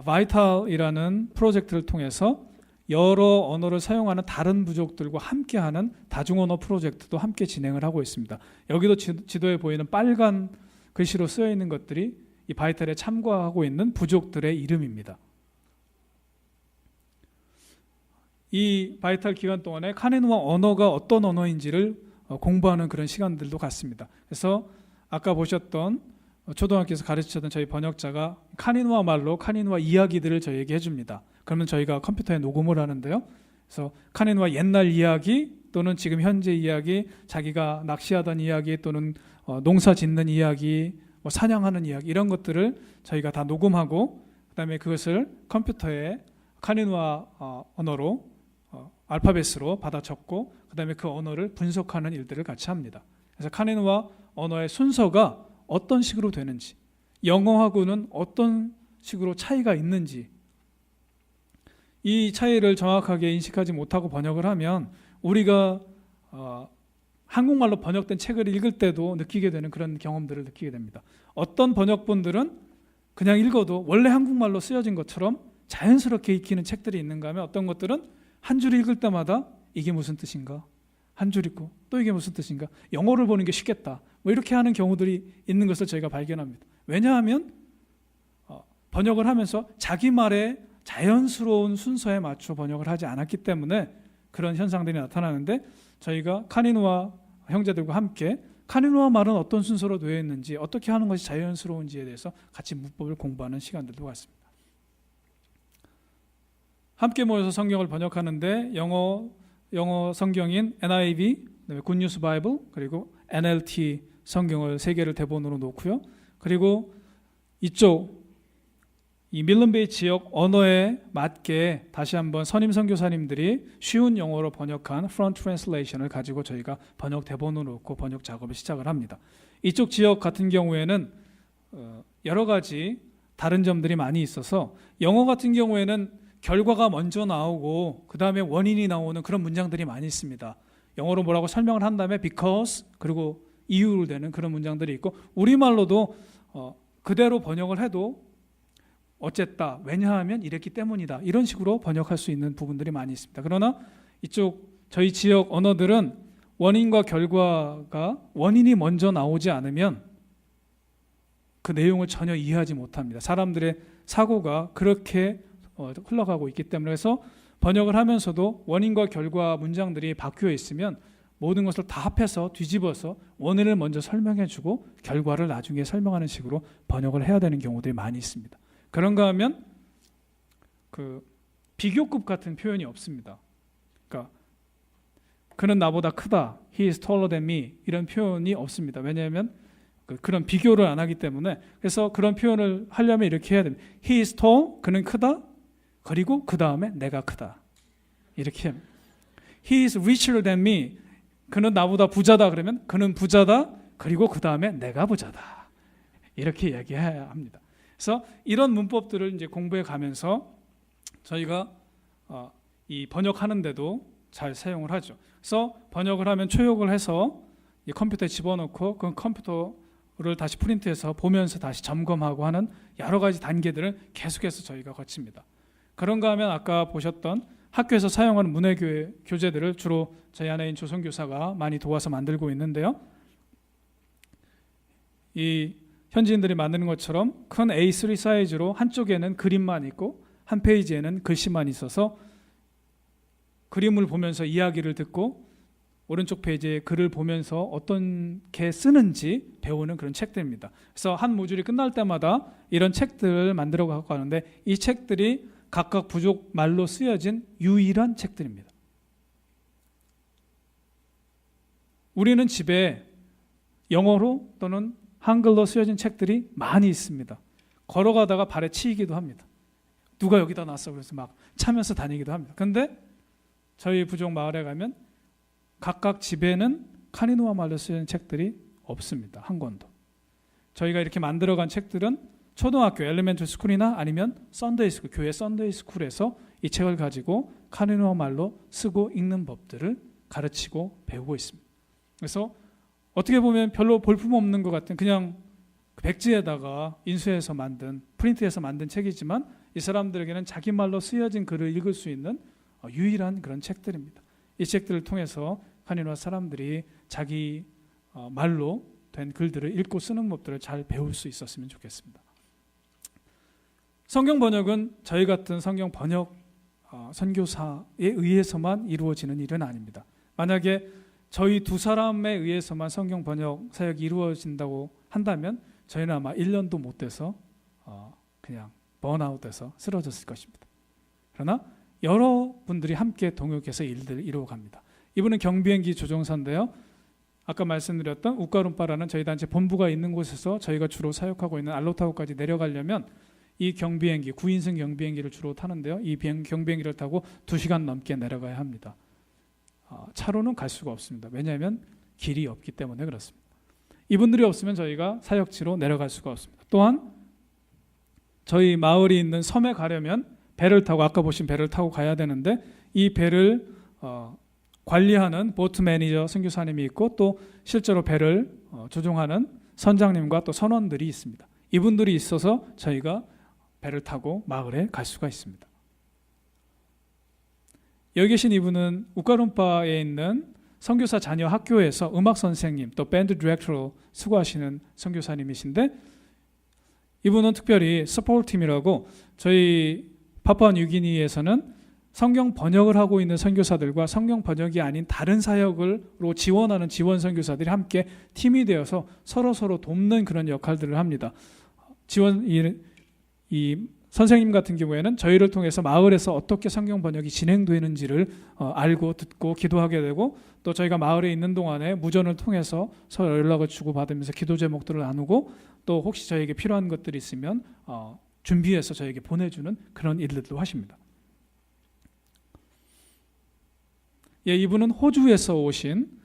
바이탈이라는 프로젝트를 통해서 여러 언어를 사용하는 다른 부족들과 함께하는 다중언어 프로젝트도 함께 진행을 하고 있습니다. 여기도 지도에 보이는 빨간 글씨로 쓰여 있는 것들이 이 바이탈에 참가하고 있는 부족들의 이름입니다. 이 바이탈 기간 동안에 카니누아 언어가 어떤 언어인지를 공부하는 그런 시간들도 갖습니다. 그래서 아까 보셨던 초등학교에서 가르치셨던 저희 번역자가 카니누아 말로 카니누아 이야기들을 저희에게 해줍니다. 그러면 저희가 컴퓨터에 녹음을 하는데요. 그래서 카니누아 옛날 이야기 또는 지금 현재 이야기, 자기가 낚시하던 이야기 또는 농사 짓는 이야기, 사냥하는 이야기 이런 것들을 저희가 다 녹음하고 그다음에 그것을 컴퓨터에 카니누아 언어로 알파벳으로 받아 적고 그다음에 그 언어를 분석하는 일들을 같이 합니다. 그래서 카니누아 언어의 순서가 어떤 식으로 되는지, 영어하고는 어떤 식으로 차이가 있는지 이 차이를 정확하게 인식하지 못하고 번역을 하면 우리가 한국말로 번역된 책을 읽을 때도 느끼게 되는 그런 경험들을 느끼게 됩니다. 어떤 번역본들은 그냥 읽어도 원래 한국말로 쓰여진 것처럼 자연스럽게 읽히는 책들이 있는가 하면 어떤 것들은 한 줄 읽을 때마다 이게 무슨 뜻인가? 한 줄 읽고 또 이게 무슨 뜻인가? 영어를 보는 게 쉽겠다. 뭐 이렇게 하는 경우들이 있는 것을 저희가 발견합니다. 왜냐하면 번역을 하면서 자기 말의 자연스러운 순서에 맞춰 번역을 하지 않았기 때문에 그런 현상들이 나타나는데 저희가 카니누아 형제들과 함께 카니누아 말은 어떤 순서로 되어 있는지 어떻게 하는 것이 자연스러운지에 대해서 같이 문법을 공부하는 시간들도 갖습니다. 함께 모여서 성경을 번역하는데 영어 성경인 NIV, 굿뉴스 바이블, 그리고 NLT 성경을 3개를 대본으로 놓고요. 그리고 이쪽 이 밀런베이 지역 언어에 맞게 다시 한번 선임 선교사님들이 쉬운 영어로 번역한 프론트 트랜슬레이션을 가지고 저희가 번역 대본으로 놓고 번역 작업을 시작을 합니다. 이쪽 지역 같은 경우에는 여러 가지 다른 점들이 많이 있어서 영어 같은 경우에는 결과가 먼저 나오고 그 다음에 원인이 나오는 그런 문장들이 많이 있습니다. 영어로 뭐라고 설명을 한 다음에 because 그리고 이유로 되는 그런 문장들이 있고 우리말로도 그대로 번역을 해도 어쨌다, 왜냐하면 이랬기 때문이다 이런 식으로 번역할 수 있는 부분들이 많이 있습니다. 그러나 이쪽 저희 지역 언어들은 원인과 결과가 원인이 먼저 나오지 않으면 그 내용을 전혀 이해하지 못합니다. 사람들의 사고가 그렇게 흘러가고 있기 때문에 그래서 번역을 하면서도 원인과 결과 문장들이 바뀌어 있으면 모든 것을 다 합해서 뒤집어서 원인을 먼저 설명해주고 결과를 나중에 설명하는 식으로 번역을 해야 되는 경우들이 많이 있습니다. 그런가 하면 그 비교급 같은 표현이 없습니다. 그러니까 그는 나보다 크다, he is taller than me 이런 표현이 없습니다. 왜냐하면 그런 비교를 안 하기 때문에 그래서 그런 표현을 하려면 이렇게 해야 됩니다. he is tall, 그는 크다, 그리고 그 다음에 내가 크다 이렇게 합니다. he is richer than me, 그는 나보다 부자다 그러면 그는 부자다, 그리고 그 다음에 내가 부자다 이렇게 얘기해야 합니다. 그래서 이런 문법들을 이제 공부해 가면서 저희가 이 번역하는데도 잘 사용을 하죠. 그래서 번역을 하면 초역을 해서 이 컴퓨터에 집어넣고 그 컴퓨터를 다시 프린트해서 보면서 다시 점검하고 하는 여러 가지 단계들을 계속해서 저희가 거칩니다. 그런가 하면 아까 보셨던 학교에서 사용하는 문해교회 교재들을 주로 저희 아내인 조선교사가 많이 도와서 만들고 있는데요. 이 현지인들이 만드는 것처럼 큰 A3 사이즈로 한쪽에는 그림만 있고 한 페이지에는 글씨만 있어서 그림을 보면서 이야기를 듣고 오른쪽 페이지에 글을 보면서 어떤 게 쓰는지 배우는 그런 책들입니다. 그래서 한 모듈이 끝날 때마다 이런 책들을 만들어 갖고 가는데 이 책들이 각각 부족 말로 쓰여진 유일한 책들입니다. 우리는 집에 영어로 또는 한글로 쓰여진 책들이 많이 있습니다. 걸어가다가 발에 치이기도 합니다. 누가 여기다 놨어 그래서 막 차면서 다니기도 합니다. 그런데 저희 부족 마을에 가면 각각 집에는 카니누아 말로 쓰여진 책들이 없습니다. 한 권도. 저희가 이렇게 만들어간 책들은 초등학교 엘리멘터리 스쿨이나 아니면 썬데이 스쿨, 교회 썬데이 스쿨에서 이 책을 가지고 카니누아 말로 쓰고 읽는 법들을 가르치고 배우고 있습니다. 그래서 어떻게 보면 별로 볼품없는 것 같은 그냥 백지에다가 인쇄해서 만든 프린트해서 만든 책이지만 이 사람들에게는 자기 말로 쓰여진 글을 읽을 수 있는 유일한 그런 책들입니다. 이 책들을 통해서 카니누아 사람들이 자기 말로 된 글들을 읽고 쓰는 법들을 잘 배울 수 있었으면 좋겠습니다. 성경 번역은 저희 같은 성경 번역 선교사에 의해서만 이루어지는 일은 아닙니다. 만약에 저희 두 사람에 의해서만 성경 번역 사역이 이루어진다고 한다면 저희는 아마 1년도 못 돼서 그냥 번아웃돼서 쓰러졌을 것입니다. 그러나 여러분들이 함께 동역해서 일들을 이루어갑니다. 이분은 경비행기 조종사인데요. 아까 말씀드렸던 우까룸바라는 저희 단체 본부가 있는 곳에서 저희가 주로 사역하고 있는 알로타고까지 내려가려면 이 경비행기, 9인승 경비행기를 주로 타는데요. 이 경비행기를 타고 2시간 넘게 내려가야 합니다. 차로는 갈 수가 없습니다. 왜냐하면 길이 없기 때문에 그렇습니다. 이분들이 없으면 저희가 사역지로 내려갈 수가 없습니다. 또한 저희 마을이 있는 섬에 가려면 배를 타고 아까 보신 배를 타고 가야 되는데 이 배를 관리하는 보트 매니저 선교사님이 있고 또 실제로 배를 조종하는 선장님과 또 선원들이 있습니다. 이분들이 있어서 저희가 배를 타고 마을에 갈 수가 있습니다. 여기 계신 이분은 우카룸파에 있는 선교사 자녀 학교에서 음악 선생님 또 밴드 디렉터로 수고하시는 선교사님이신데, 이분은 특별히 서포트 팀이라고 저희 파푸아 뉴기니에서는 성경 번역을 하고 있는 선교사들과 성경 번역이 아닌 다른 사역으로 지원하는 지원 선교사들이 함께 팀이 되어서 서로 돕는 그런 역할들을 합니다. 이 선생님 같은 경우에는 저희를 통해서 마을에서 어떻게 성경 번역이 진행되는지를 알고 듣고 기도하게 되고, 또 저희가 마을에 있는 동안에 무전을 통해서 서로 연락을 주고받으면서 기도 제목들을 나누고, 또 혹시 저에게 필요한 것들이 있으면 준비해서 저에게 보내주는 그런 일들도 하십니다. 예, 이분은 호주에서 오신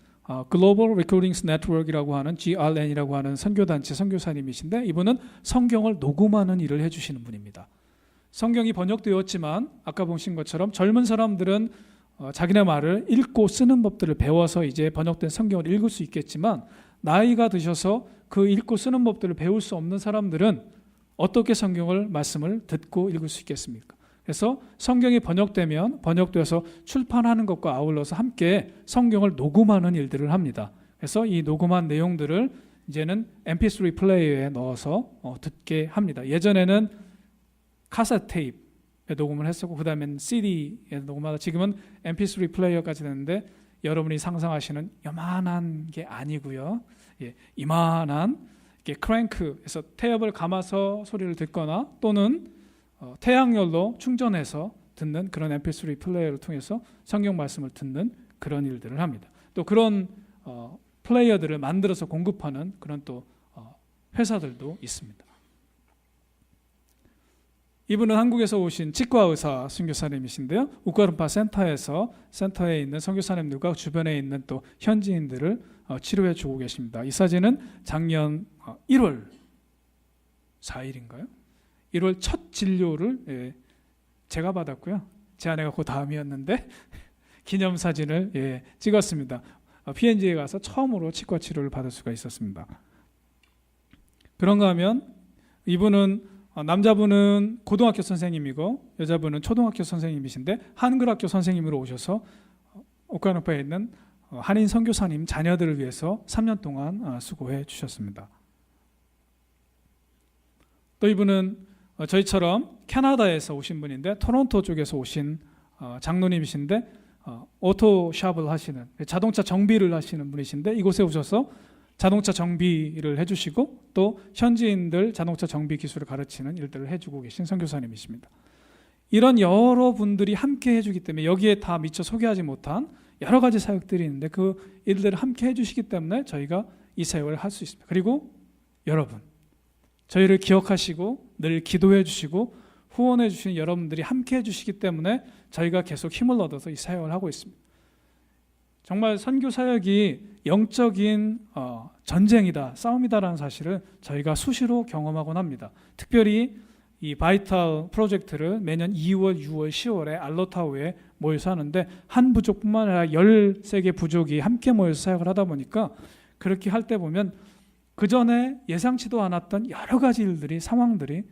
Global Recordings Network이라고 하는 GRN이라고 하는 선교단체 선교사님이신데, 이분은 성경을 녹음하는 일을 해주시는 분입니다. 성경이 번역되었지만 아까 보신 것처럼 젊은 사람들은 자기네 말을 읽고 쓰는 법들을 배워서 이제 번역된 성경을 읽을 수 있겠지만, 나이가 드셔서 그 읽고 쓰는 법들을 배울 수 없는 사람들은 어떻게 성경을 말씀을 듣고 읽을 수 있겠습니까? 그래서 성경이 번역되어서 출판하는 것과 아울러서 함께 성경을 녹음하는 일들을 합니다. 그래서 이 녹음한 내용들을 이제는 MP3 플레이어에 넣어서 듣게 합니다. 예전에는 카세트 테이프에 녹음을 했었고, 그 다음엔 CD에 녹음하다 지금은 MP3 플레이어까지 됐는데, 여러분이 상상하시는 요만한 게 아니고요. 예, 이만한 크랭크에서 태엽을 감아서 소리를 듣거나 또는 태양열로 충전해서 듣는 그런 MP3 플레이어를 통해서 성경 말씀을 듣는 그런 일들을 합니다. 또 그런 플레이어들을 만들어서 공급하는 그런 또 회사들도 있습니다. 이분은 한국에서 오신 치과의사 선교사님이신데요. 우카룸파 센터에 있는 선교사님들과 주변에 있는 또 현지인들을 치료해 주고 계십니다. 이 사진은 작년 1월 4일인가요? 1월 첫 진료를 제가 받았고요. 제 아내가 그 다음이었는데 기념사진을 찍었습니다. PNG에 가서 처음으로 치과 치료를 받을 수가 있었습니다. 그런가 하면 이분은 남자분은 고등학교 선생님이고 여자분은 초등학교 선생님이신데 한글학교 선생님으로 오셔서 우카룸파에 있는 한인 선교사님 자녀들을 위해서 3년 동안 수고해 주셨습니다. 또 이분은 저희처럼 캐나다에서 오신 분인데 토론토 쪽에서 오신 장로님이신데 오토샵을 하시는, 자동차 정비를 하시는 분이신데, 이곳에 오셔서 자동차 정비를 해주시고 또 현지인들 자동차 정비 기술을 가르치는 일들을 해주고 계신 선교사님이십니다. 이런 여러분들이 함께 해주기 때문에 여기에 다 미처 소개하지 못한 여러 가지 사역들이 있는데 그 일들을 함께 해주시기 때문에 저희가 이 사역을 할 수 있습니다. 그리고 여러분, 저희를 기억하시고 늘 기도해 주시고 후원해 주시는 여러분들이 함께 해주시기 때문에 저희가 계속 힘을 얻어서 이 사역을 하고 있습니다. 정말 선교 사역이 영적인 전쟁이다, 싸움이다라는 사실을 저희가 수시로 경험하곤 합니다. 특별히 이 바이탈 프로젝트를 매년 2월, 6월, 10월에 알로타우에 모여서 하는데, 한 부족뿐만 아니라 13개 부족이 함께 모여서 사역을 하다 보니까 그렇게 할 때 보면 그 전에 예상치도 않았던 여러 가지 일들이, 상황들이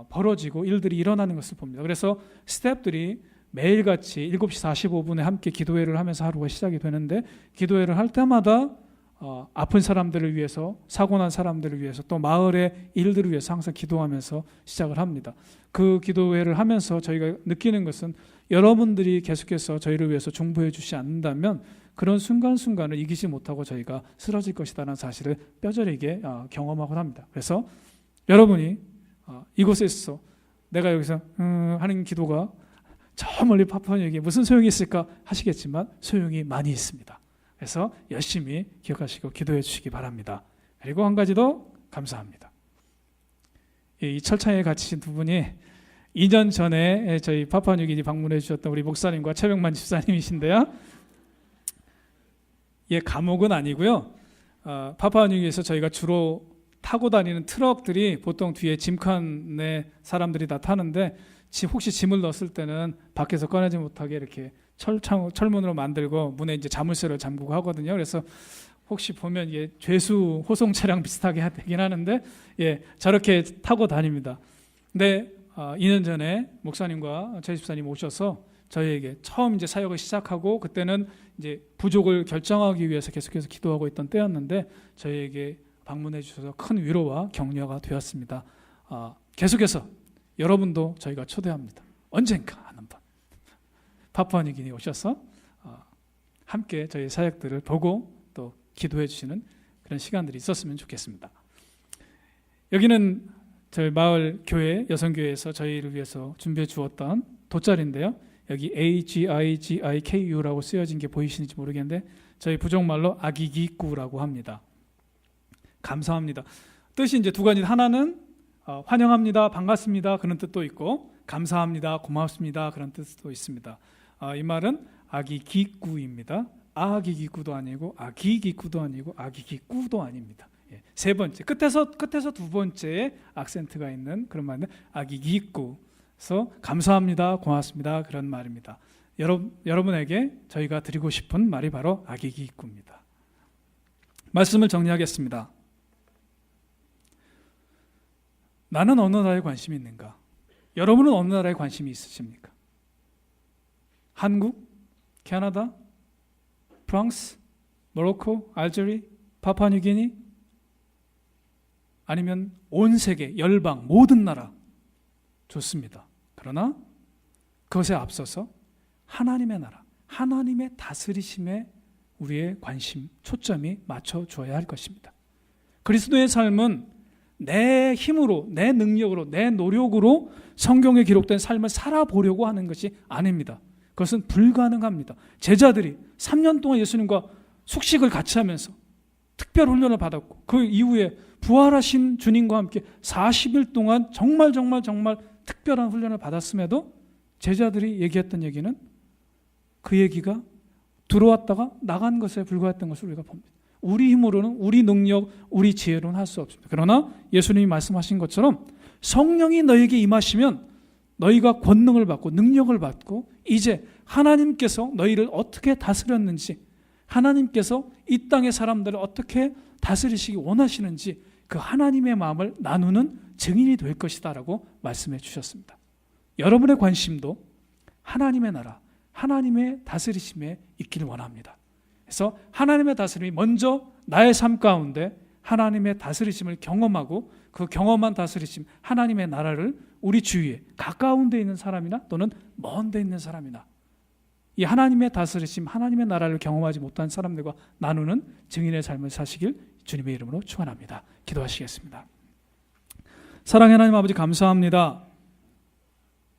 벌어지고 일들이 일어나는 것을 봅니다. 그래서 스태프들이 매일같이 7시 45분에 함께 기도회를 하면서 하루가 시작이 되는데, 기도회를 할 때마다 아픈 사람들을 위해서, 사고난 사람들을 위해서, 또 마을의 일들을 위해서 항상 기도하면서 시작을 합니다. 그 기도회를 하면서 저희가 느끼는 것은 여러분들이 계속해서 저희를 위해서 중보해 주시지 않는다면 그런 순간순간을 이기지 못하고 저희가 쓰러질 것이라는 사실을 뼈저리게 경험하곤 합니다. 그래서 여러분이 이곳에 있어 내가 여기서 하는 기도가 저 멀리 파푸아뉴기니에 무슨 소용이 있을까 하시겠지만 소용이 많이 있습니다. 그래서 열심히 기억하시고 기도해 주시기 바랍니다. 그리고 한 가지 더 감사합니다. 이 철창에 갇히신 두 분이 2년 전에 저희 파푸아뉴기니 방문해 주셨던 우리 목사님과 최병만 집사님이신데요. 감옥은 아니고요. 파푸아뉴기니에서 저희가 주로 타고 다니는 트럭들이 보통 뒤에 짐칸에 사람들이 다 타는데 혹시 짐을 넣었을 때는 밖에서 꺼내지 못하게 이렇게 철문으로 만들고 문에 이제 자물쇠를 잠그고 하거든요. 그래서 혹시 보면 이게 죄수 호송 차량 비슷하게 되긴 하는데 저렇게 타고 다닙니다. 근데 2년 전에 목사님과 최 집사님 오셔서 저희에게 처음 이제 사역을 시작하고 그때는 이제 부족을 결정하기 위해서 계속해서 기도하고 있던 때였는데 저희에게 방문해 주셔서 큰 위로와 격려가 되었습니다. 계속해서 여러분도 저희가 초대합니다. 언젠가 하는 번 파푸아뉴기니 오셔서 함께 저희 사역들을 보고 또 기도해 주시는 그런 시간들이 있었으면 좋겠습니다. 여기는 저희 마을 교회 여성교회에서 저희를 위해서 준비해 주었던 돗자리인데요. 여기 AGIGIKU라고 쓰여진 게 보이시는지 모르겠는데 저희 부족말로 아기기꾸라고 합니다. 감사합니다. 뜻이 이제 두 가지, 하나는 환영합니다, 반갑습니다 그런 뜻도 있고 감사합니다, 고맙습니다 그런 뜻도 있습니다. 이 말은 아기기꾸입니다. 아기기꾸도 아니고 아기기꾸도 아니고 아기기꾸도 아닙니다. 세 번째 끝에서 두 번째에 악센트가 있는 그런 말인데 아기기꾸. 그래서 감사합니다, 고맙습니다 그런 말입니다. 여러분에게 저희가 드리고 싶은 말이 바로 아기기꾸입니다. 말씀을 정리하겠습니다. 나는 어느 나라에 관심이 있는가? 여러분은 어느 나라에 관심이 있으십니까? 한국, 캐나다, 프랑스, 모로코, 알제리, 파푸아뉴기니, 아니면 온 세계, 열방, 모든 나라 좋습니다. 그러나 그것에 앞서서 하나님의 나라, 하나님의 다스리심에 우리의 관심, 초점이 맞춰줘야 할 것입니다. 그리스도의 삶은 내 힘으로, 내 능력으로, 내 노력으로 성경에 기록된 삶을 살아보려고 하는 것이 아닙니다. 그것은 불가능합니다. 제자들이 3년 동안 예수님과 숙식을 같이 하면서 특별 훈련을 받았고 그 이후에 부활하신 주님과 함께 40일 동안 정말 특별한 훈련을 받았음에도 제자들이 얘기했던 얘기는 그 얘기가 들어왔다가 나간 것에 불과했던 것을 우리가 봅니다. 우리 힘으로는, 우리 능력, 우리 지혜로는 할 수 없습니다. 그러나 예수님이 말씀하신 것처럼 성령이 너에게 임하시면 너희가 권능을 받고 능력을 받고 이제 하나님께서 너희를 어떻게 다스렸는지, 하나님께서 이 땅의 사람들을 어떻게 다스리시기 원하시는지 그 하나님의 마음을 나누는 증인이 될 것이다 라고 말씀해 주셨습니다. 여러분의 관심도 하나님의 나라, 하나님의 다스리심에 있기를 원합니다. 그래서 하나님의 다스림이 먼저 나의 삶 가운데 하나님의 다스리심을 경험하고 그 경험한 다스리심, 하나님의 나라를 우리 주위에 가까운 데 있는 사람이나 또는 먼 데 있는 사람이나 이 하나님의 다스리심, 하나님의 나라를 경험하지 못한 사람들과 나누는 증인의 삶을 사시길 주님의 이름으로 축원합니다. 기도하시겠습니다. 사랑의 하나님 아버지 감사합니다.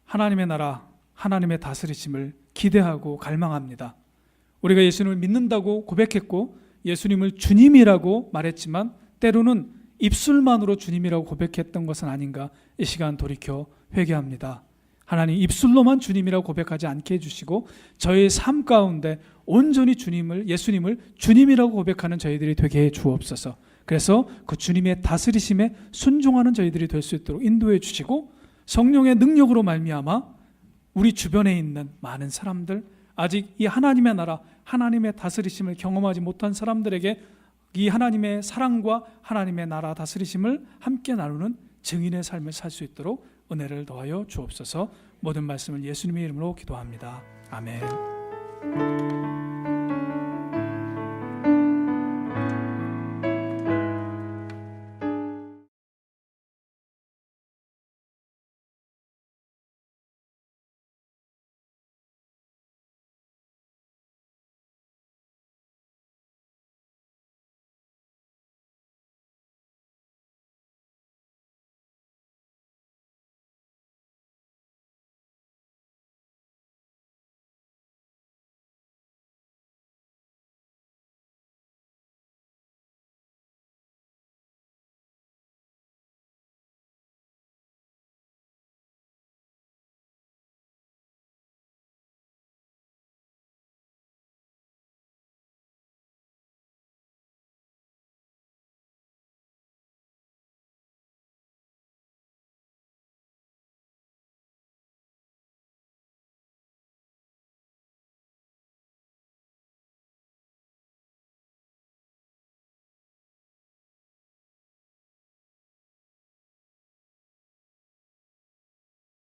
하나님의 나라, 하나님의 다스리심을 기대하고 갈망합니다. 우리가 예수님을 믿는다고 고백했고 예수님을 주님이라고 말했지만 때로는 입술만으로 주님이라고 고백했던 것은 아닌가 이 시간 돌이켜 회개합니다. 하나님 입술로만 주님이라고 고백하지 않게 해주시고 저의 삶 가운데 온전히 예수님을 주님이라고 고백하는 저희들이 되게 해 주옵소서. 그래서 그 주님의 다스리심에 순종하는 저희들이 될 수 있도록 인도해 주시고 성령의 능력으로 말미암아 우리 주변에 있는 많은 사람들, 아직 이 하나님의 나라, 하나님의 다스리심을 경험하지 못한 사람들에게 이 하나님의 사랑과 하나님의 나라 다스리심을 함께 나누는 증인의 삶을 살 수 있도록 은혜를 더하여 주옵소서. 모든 말씀을 예수님의 이름으로 기도합니다. 아멘.